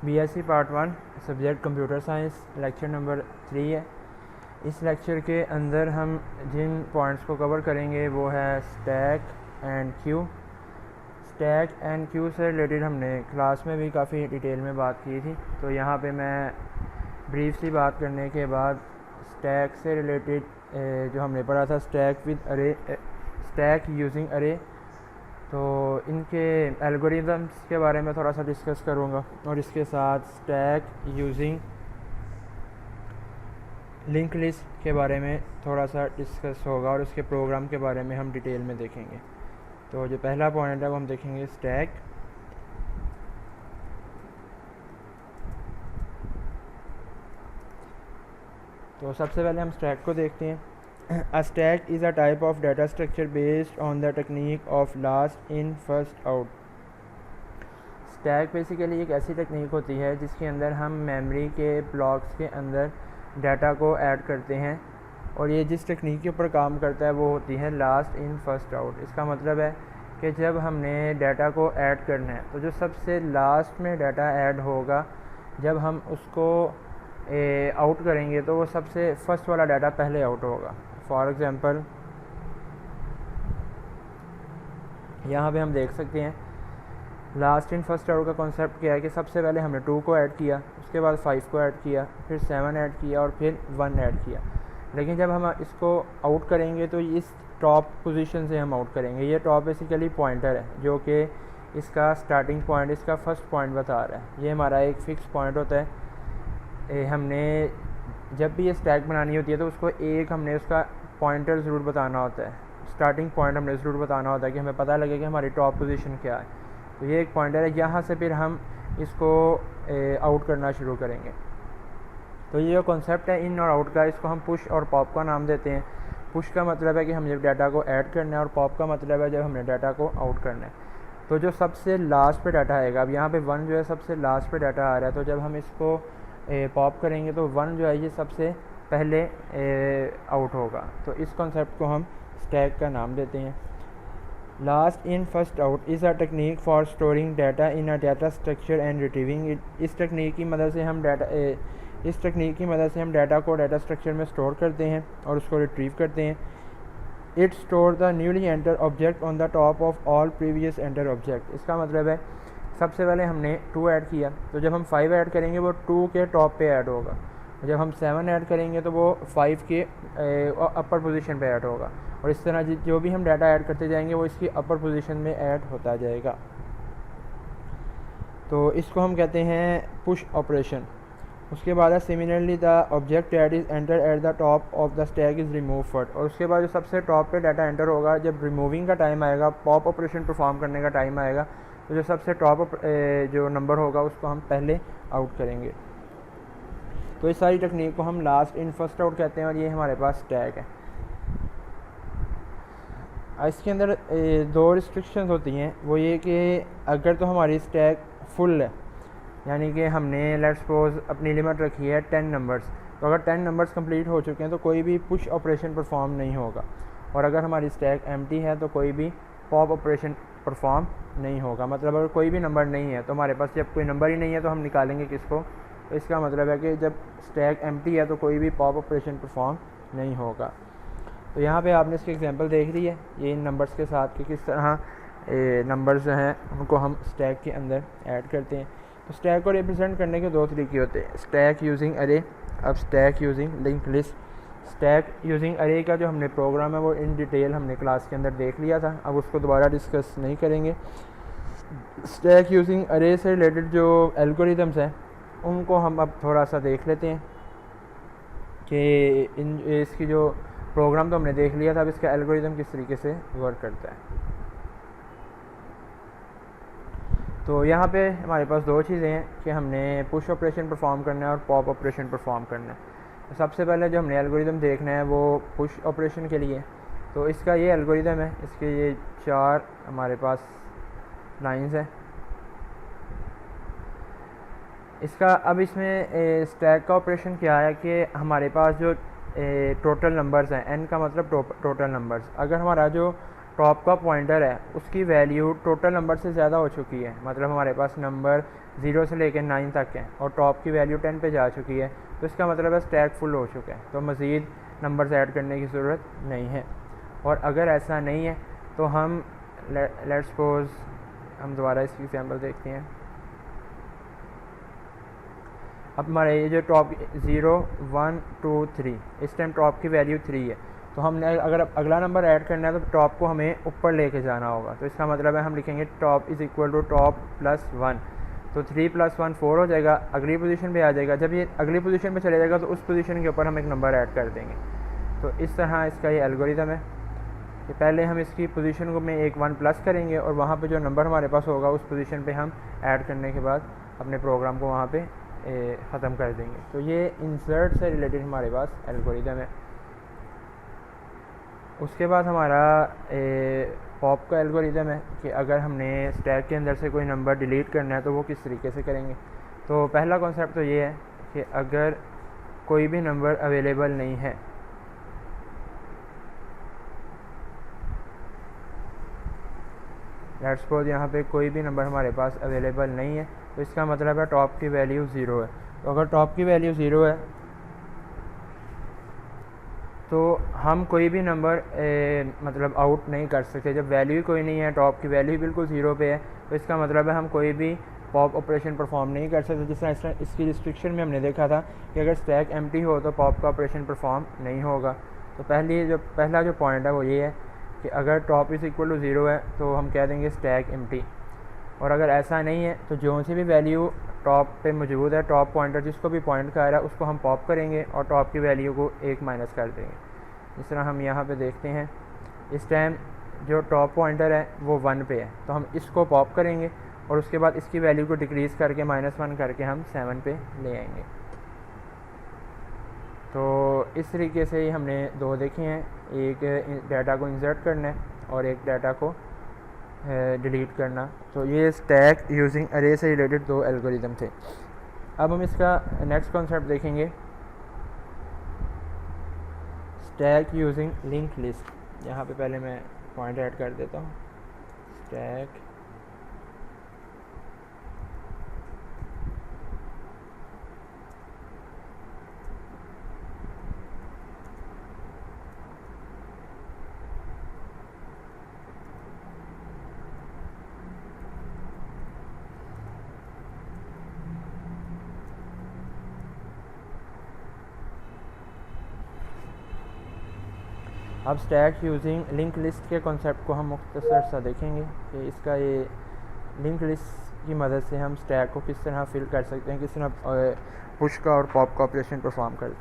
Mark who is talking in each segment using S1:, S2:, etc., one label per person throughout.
S1: BSc part 1 subject computer science lecture number 3 है। इस lecture के अंदर हम जिन पॉइंट्स को कवर करेंगे वो है stack and Q. Stack and Q से रिलेटेड हमने क्लास में भी काफ़ी डिटेल में बात की थी, तो यहाँ पे मैं ब्रीफ सी बात करने के बाद स्टैक से रिलेटेड जो हमने पढ़ा था स्टैक विद अरे, स्टैक यूजिंग अरे, तो इनके एल्गोरिदम्स के बारे में थोड़ा सा डिस्कस करूँगा और इसके साथ स्टैक यूजिंग लिंक लिस्ट के बारे में थोड़ा सा डिस्कस होगा और उसके प्रोग्राम के बारे में हम डिटेल में देखेंगे। तो जो पहला पॉइंट है वो हम देखेंगे स्टैक। तो सबसे पहले हम स्टैक को देखते हैं। A stack is a type of data structure based on the technique of last in first out। Stack basically एक ऐसी टेक्निक होती है जिसके अंदर हम मेमोरी के ब्लॉक्स के अंदर डाटा को ऐड करते हैं, और ये जिस टेक्निक के ऊपर काम करता है वो होती है लास्ट इन फर्स्ट आउट। इसका मतलब है कि जब हमने डाटा को ऐड करना है तो जो सबसे लास्ट में डाटा ऐड होगा, जब हम उसको आउट करेंगे तो वो सबसे फर्स्ट वाला डाटा पहले आउट होगा। फॉर एग्ज़ाम्पल यहाँ पे हम देख सकते हैं लास्ट इन फर्स्ट आउट का कॉन्सेप्ट क्या है कि सबसे पहले हमने 2 को ऐड किया, उसके बाद 5 को ऐड किया, फिर 7 ऐड किया और फिर 1 ऐड किया। लेकिन जब हम इसको आउट करेंगे तो इस टॉप पोजीशन से हम आउट करेंगे। ये टॉप बेसिकली पॉइंटर है जो कि इसका स्टार्टिंग पॉइंट, इसका फर्स्ट पॉइंट बता रहा है। ये हमारा एक फ़िक्स पॉइंट होता है। हमने जब भी ये स्टैक बनानी होती है तो उसको हमने उसका पॉइंटर ज़रूर बताना होता है, स्टार्टिंग पॉइंट हमने ज़रूर बताना होता है कि हमें पता लगे कि हमारी टॉप पोजीशन क्या है। तो ये एक पॉइंटर है, यहाँ से फिर हम इसको आउट करना शुरू करेंगे। तो ये जो कॉन्सेप्ट है इन और आउट का, इसको हम पुश और पॉप का नाम देते हैं। पुश का मतलब है कि हम जब डाटा को ऐड करना है और पॉप का मतलब है जब हमने डाटा को आउट करना है। तो जो सबसे लास्ट पे डाटा आएगा, अब यहाँ पे 1 जो है सबसे लास्ट पे डाटा आ रहा है, तो जब हम इसको पॉप करेंगे तो 1 जो है ये सबसे पहले आउट होगा। तो इस कॉन्सेप्ट को हम स्टैक का नाम देते हैं। Last in first out is a technique for storing data in a data structure and retrieving it. इस टेक्निक की मदद से हम डाटा को डाटा स्ट्रक्चर में स्टोर करते हैं और उसको रिट्रीव करते हैं। It store the newly enter object on the top of all previous enter object. इसका मतलब है सबसे पहले हमने 2 ऐड किया, तो जब हम 5 ऐड करेंगे वो 2 के टॉप पे ऐड होगा। जब हम 7 ऐड करेंगे तो वो 5 के अपर पोजीशन पे ऐड होगा, और इस तरह जो भी हम डाटा ऐड करते जाएंगे वो इसकी अपर पोजीशन में ऐड होता जाएगा। तो इसको हम कहते हैं पुश ऑपरेशन। उसके बाद है similarly the object that is enter at the top of the stack is remove first. और उसके बाद जो सबसे टॉप पे डाटा एंटर होगा, जब रिमूविंग का टाइम आएगा, पॉप ऑपरेशन परफॉर्म करने का टाइम आएगा, तो जो सबसे टॉप जो नंबर होगा उसको हम पहले आउट करेंगे। तो इस सारी टेक्निक को हम लास्ट इन फर्स्ट आउट कहते हैं, और ये हमारे पास स्टैक है। इसके अंदर 2 रिस्ट्रिक्शंस होती हैं। वो ये कि अगर तो हमारी स्टैक फुल है, यानी कि हमने लेट्स सपोज अपनी लिमिट रखी है 10 नंबर्स, तो अगर 10 नंबर्स कंप्लीट हो चुके हैं तो कोई भी पुश ऑपरेशन परफॉर्म नहीं होगा। और अगर हमारी स्टैक एम्प्टी है तो कोई भी पॉप ऑपरेशन परफॉर्म नहीं होगा। मतलब अगर कोई भी नंबर नहीं है तो हमारे पास जब कोई नंबर ही नहीं है तो हम निकालेंगे किसको। तो इसका मतलब है कि जब स्टैक एम्प्टी है तो कोई भी पॉप ऑपरेशन परफॉर्म नहीं होगा। तो यहाँ पे आपने इसकी एग्जांपल देख ली है, ये इन नंबर्स के साथ कि किस तरह नंबर्स जो हैं उनको हम स्टैक के अंदर ऐड करते हैं। तो स्टैक को रिप्रेजेंट करने के 2 तरीके होते हैं, स्टैक यूजिंग अरे, अब stack using link list. Stack using अरे का जो हमने प्रोग्राम है वो इन डिटेल हमने क्लास के अंदर देख लिया था, अब उसको दोबारा डिस्कस नहीं करेंगे। स्टैक यूजिंग अरे से रिलेटेड जो एल्गोरिदम्स हैं उनको हम अब थोड़ा सा देख लेते हैं कि इसकी जो प्रोग्राम तो हमने देख लिया था, अब इसका एल्गोरिदम किस तरीके से वर्क करता है। तो यहाँ पे हमारे पास 2 चीज़ें हैं कि हमने पुश ऑपरेशन परफॉर्म करना है और पॉप ऑपरेशन परफॉर्म करना है। तो सबसे पहले जो हमने एल्गोरिदम देखना है वो पुश ऑपरेशन के लिए। तो इसका ये एल्गोरिदम है, इसके ये 4 हमारे पास लाइंस हैं। इसका अब इसमें स्टैक का ऑपरेशन क्या है कि हमारे पास जो टोटल नंबर्स हैं, n का मतलब टोटल नंबर्स, अगर हमारा जो टॉप का पॉइंटर है उसकी वैल्यू टोटल नंबर से ज़्यादा हो चुकी है, मतलब हमारे पास नंबर 0 से लेकर 9 तक है और टॉप की वैल्यू 10 पे जा चुकी है, तो इसका मतलब है स्टैक फुल हो चुका है, तो मज़ीद नंबर्स ऐड करने की ज़रूरत नहीं है। और अगर ऐसा नहीं है तो हम लेट्स सपोज हम दोबारा इसकी एग्जांपल देखते हैं। अब हमारे ये जो टॉप 0 1 2 3 इस टाइम टॉप की वैल्यू 3 है, तो हमने अगर अगला नंबर ऐड करना है तो टॉप को हमें ऊपर लेके जाना होगा, तो इसका मतलब है हम लिखेंगे top is equal to top plus 1, तो 3 + 1 4 हो जाएगा, अगली पोजीशन पे आ जाएगा। जब ये अगली पोजीशन पे चले जाएगा तो उस पोजीशन के ऊपर हम एक नंबर ऐड कर देंगे। तो इस तरह इसका ये एल्गोरिथम है कि पहले हम इसकी पोजीशन को में एक 1 प्लस करेंगे और वहाँ पे जो नंबर हमारे पास होगा उस पोजीशन पे हम ऐड करने के बाद अपने प्रोग्राम को वहाँ पे ख़त्म कर देंगे। तो ये इंसर्ट से रिलेटेड हमारे पास एल्गोरिथम है। उसके बाद हमारा पॉप का एल्गोरिथम है कि अगर हमने स्टैक के अंदर से कोई नंबर डिलीट करना है तो वो किस तरीके से करेंगे। तो पहला कॉन्सेप्ट तो ये है कि अगर कोई भी नंबर अवेलेबल नहीं है, लेट्स सपोज यहाँ पे कोई भी नंबर हमारे पास अवेलेबल नहीं है, तो इसका मतलब है टॉप की वैल्यू 0 है। तो अगर टॉप की वैल्यू 0 है तो हम कोई भी नंबर मतलब आउट नहीं कर सकते। जब वैल्यू ही कोई नहीं है, टॉप की वैल्यू बिल्कुल 0 पे है, तो इसका मतलब है हम कोई भी पॉप ऑपरेशन परफॉर्म नहीं कर सकते। जिस तरह इसकी रिस्ट्रिक्शन में हमने देखा था कि अगर स्टैक एम्प्टी हो तो पॉप का ऑपरेशन परफॉर्म नहीं होगा। तो पहला जो पॉइंट है वो ये है कि अगर टॉप इज़ इक्वल टू 0 है तो हम कह देंगे स्टैक एम्प्टी, और अगर ऐसा नहीं है तो जो सी भी वैल्यू टॉप पे मौजूद है, टॉप पॉइंटर जिसको भी पॉइंट कर रहा है उसको हम पॉप करेंगे और टॉप की वैल्यू को 1 माइनस कर देंगे। इस तरह हम यहाँ पे देखते हैं इस टाइम जो टॉप पॉइंटर है वो 1 पे है, तो हम इसको पॉप करेंगे और उसके बाद इसकी वैल्यू को डिक्रीज़ करके -1 करके हम 7 पे ले आएंगे। तो इस तरीके से ही हमने 2 देखे हैं, एक डाटा को इंसर्ट करना है और एक डाटा को डिलीट करना। तो ये स्टैक यूजिंग अरे से रिलेटेड 2 एल्गोरिथम थे। अब हम इसका नेक्स्ट कॉन्सेप्ट देखेंगे, स्टैक यूजिंग लिंक लिस्ट। यहाँ पे पहले मैं पॉइंट ऐड कर देता हूँ, स्टैक अब स्टैक यूजिंग लिंक लिस्ट के कॉन्सेप्ट को हम मुख्तसर सा देखेंगे कि इसका ये लिंक लिस्ट की मदद से हम स्टैक को किस तरह फिल कर सकते हैं, किस तरह पुश का और पॉप का ऑपरेशन परफॉर्म कर।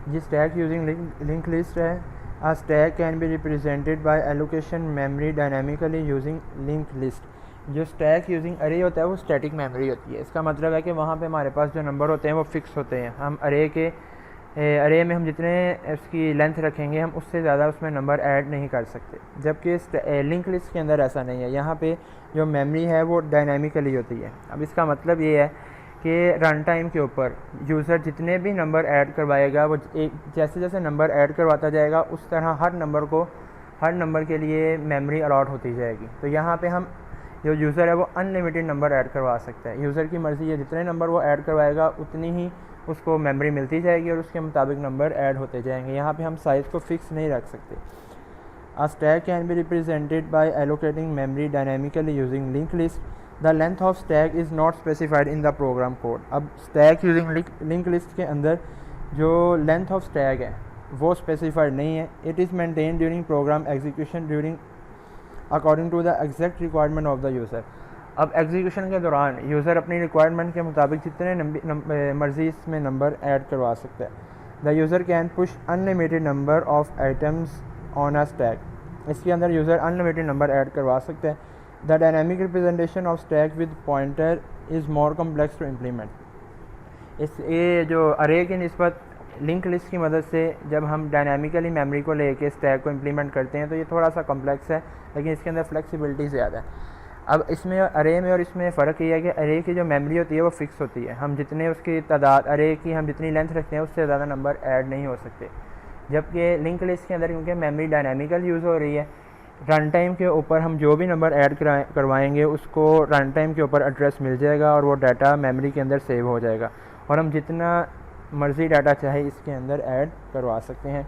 S1: ये स्टैक यूजिंग लिंक लिस्ट है। A stack can be represented by allocation memory dynamically using linked list। जो स्टैक यूजिंग अरे होता है वो स्टैटिक मेमोरी होती है। इसका मतलब है कि वहाँ पे हमारे पास जो नंबर होते हैं वो फिक्स होते हैं। हम अरे में हम जितने उसकी लेंथ रखेंगे हम उससे ज़्यादा उसमें नंबर ऐड नहीं कर सकते, जबकि लिंक लिस्ट के अंदर ऐसा नहीं है। यहाँ पे जो मेमोरी है वो डायनामिकली होती है। अब इसका मतलब ये है कि रन टाइम के ऊपर यूज़र जितने भी नंबर ऐड करवाएगा वो जैसे जैसे नंबर ऐड करवाता जाएगा उस तरह हर नंबर के लिए मेमोरी अलॉट होती जाएगी। तो यहाँ पे हम जो यूज़र है वो अनलिमिटेड नंबर ऐड करवा सकता है। यूज़र की मर्ज़ी है, जितने नंबर वो ऐड करवाएगा उतनी ही उसको मेमोरी मिलती जाएगी और उसके मुताबिक नंबर ऐड होते जाएंगे। यहाँ पे हम साइज़ को फिक्स नहीं रख सकते। A stack can be represented by allocating memory dynamically using linked list। The length of stack is not specified in the program code। अब stack using linked list के अंदर जो length of stack है वो specified नहीं है। It is maintained during program execution according to the exact requirement of the user। अब execution के दौरान यूज़र अपनी रिक्वायरमेंट के मुताबिक जितने मर्जी इसमें नंबर ऐड करवा सकता है। The user can push unlimited number of items on a stack. इसके अंदर यूज़र अनलिमिटेड नंबर ऐड करवा सकते हैं। The dynamic representation of stack with pointer is more complex to implement. ये जो अरे की निस्बत लिंक लिस्ट की मदद से जब हम डायनामिकली मेमोरी को लेके स्टैक को इम्प्लीमेंट करते हैं तो ये थोड़ा सा कम्प्लेक्स है, लेकिन इसके अंदर फ्लेक्सिबिलिटी ज़्यादा है। अब इसमें अरे में और इसमें फ़र्क ये है कि अरे की जो मेमोरी होती है वो फ़िक्स होती है, हम जितने उसकी तादाद अरे की हम जितनी लेंथ रखते हैं उससे ज़्यादा नंबर ऐड नहीं हो सकते। जबकि लिंक लिस्ट के अंदर क्योंकि मेमोरी डायनामिकल यूज़ हो रही है, रन टाइम के ऊपर हम जो भी नंबर ऐड करवाएंगे उसको रन टाइम के ऊपर एड्रेस मिल जाएगा और वो डाटा मेमोरी के अंदर सेव हो जाएगा और हम जितना मर्ज़ी डाटा चाहे इसके अंदर ऐड करवा सकते हैं।